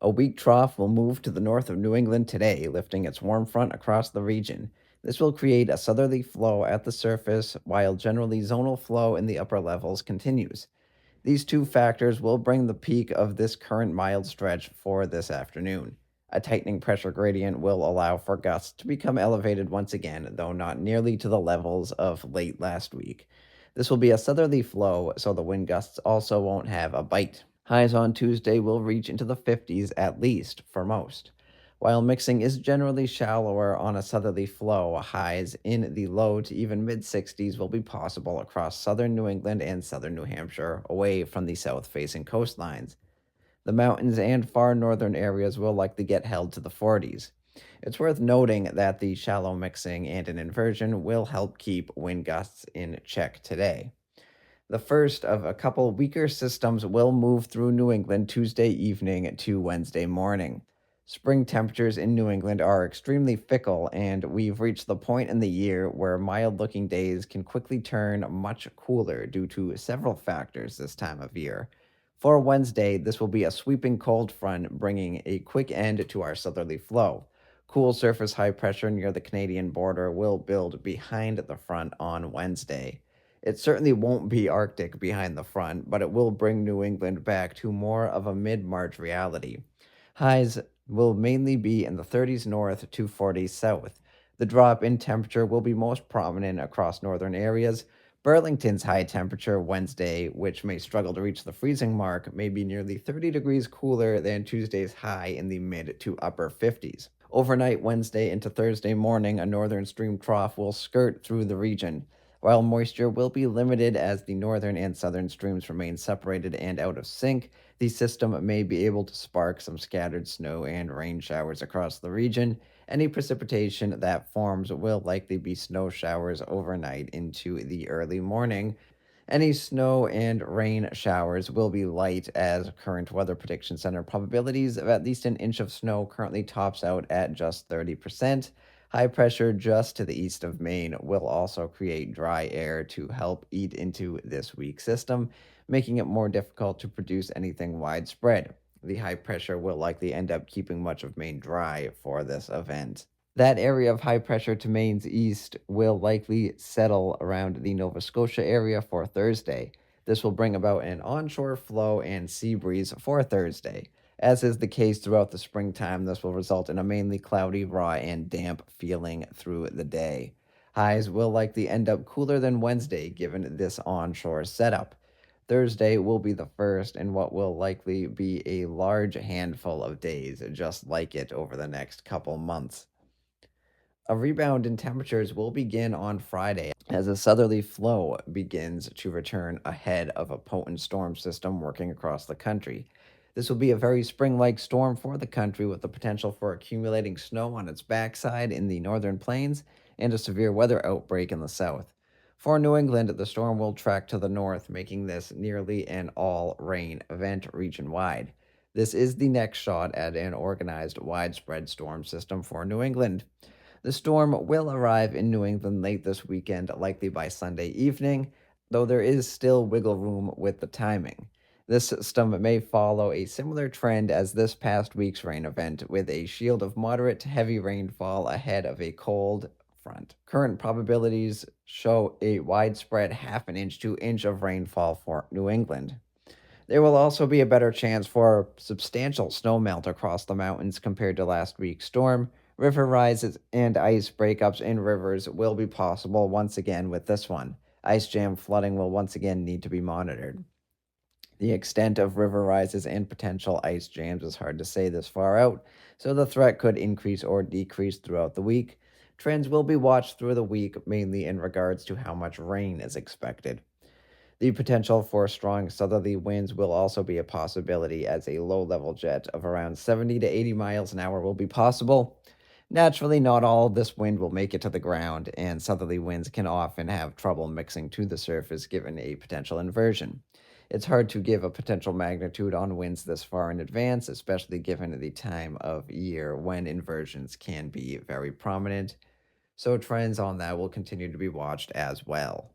A weak trough will move to the north of New England today, lifting its warm front across the region. This will create a southerly flow at the surface, while generally zonal flow in the upper levels continues. These two factors will bring the peak of this current mild stretch for this afternoon. A tightening pressure gradient will allow for gusts to become elevated once again, though not nearly to the levels of late last week. This will be a southerly flow, so the wind gusts also won't have a bite. Highs on Tuesday will reach into the 50s at least for most. While mixing is generally shallower on a southerly flow, highs in the low to even mid 60s will be possible across southern New England and southern New Hampshire, away from the south facing coastlines. The mountains and far northern areas will likely get held to the 40s. It's worth noting that the shallow mixing and an inversion will help keep wind gusts in check today. The first of a couple weaker systems will move through New England Tuesday evening to Wednesday morning. Spring temperatures in New England are extremely fickle, and we've reached the point in the year where mild looking days can quickly turn much cooler due to several factors this time of year. For Wednesday, this will be a sweeping cold front, bringing a quick end to our southerly flow. Cool surface high pressure near the Canadian border will build behind the front on Wednesday. It certainly won't be Arctic behind the front, but it will bring New England back to more of a mid March reality. Highs will mainly be in the 30s north to 40s south. The drop in temperature will be most prominent across northern areas. Burlington's high temperature Wednesday, which may struggle to reach the freezing mark, may be nearly 30 degrees cooler than Tuesday's high in the mid to upper 50s. Overnight Wednesday into Thursday morning, a northern stream trough will skirt through the region. While moisture will be limited as the northern and southern streams remain separated and out of sync, the system may be able to spark some scattered snow and rain showers across the region. Any precipitation that forms will likely be snow showers overnight into the early morning. Any snow and rain showers will be light as current Weather Prediction Center probabilities of at least an inch of snow currently tops out at just 30%. High pressure just to the east of Maine will also create dry air to help eat into this weak system, making it more difficult to produce anything widespread. The high pressure will likely end up keeping much of Maine dry for this event. That area of high pressure to Maine's east will likely settle around the Nova Scotia area for Thursday. This will bring about an onshore flow and sea breeze for Thursday. As is the case throughout the springtime, this will result in a mainly cloudy, raw, and damp feeling through the day. Highs will likely end up cooler than Wednesday given this onshore setup. Thursday will be the first in what will likely be a large handful of days just like it over the next couple months. A rebound in temperatures will begin on Friday as a southerly flow begins to return ahead of a potent storm system working across the country. This will be a very spring like storm for the country with the potential for accumulating snow on its backside in the northern plains and a severe weather outbreak in the south. For New England, the storm will track to the north, making this nearly an all rain event region wide. This is the next shot at an organized, widespread storm system for New England. The storm will arrive in New England late this weekend, likely by Sunday evening, though there is still wiggle room with the timing. This system may follow a similar trend as this past week's rain event, with a shield of moderate to heavy rainfall ahead of a cold front. Current probabilities show a widespread half an inch to inch of rainfall for New England. There will also be a better chance for substantial snowmelt across the mountains compared to last week's storm. River rises and ice breakups in rivers will be possible once again with this one. Ice jam flooding will once again need to be monitored. The extent of river rises and potential ice jams is hard to say this far out, so the threat could increase or decrease throughout the week. Trends will be watched through the week, mainly in regards to how much rain is expected. The potential for strong southerly winds will also be a possibility, as a low level jet of around 70 to 80 miles an hour will be possible. Naturally, not all of this wind will make it to the ground, and southerly winds can often have trouble mixing to the surface given a potential inversion. It's hard to give a potential magnitude on winds this far in advance, especially given the time of year when inversions can be very prominent. So, trends on that will continue to be watched as well.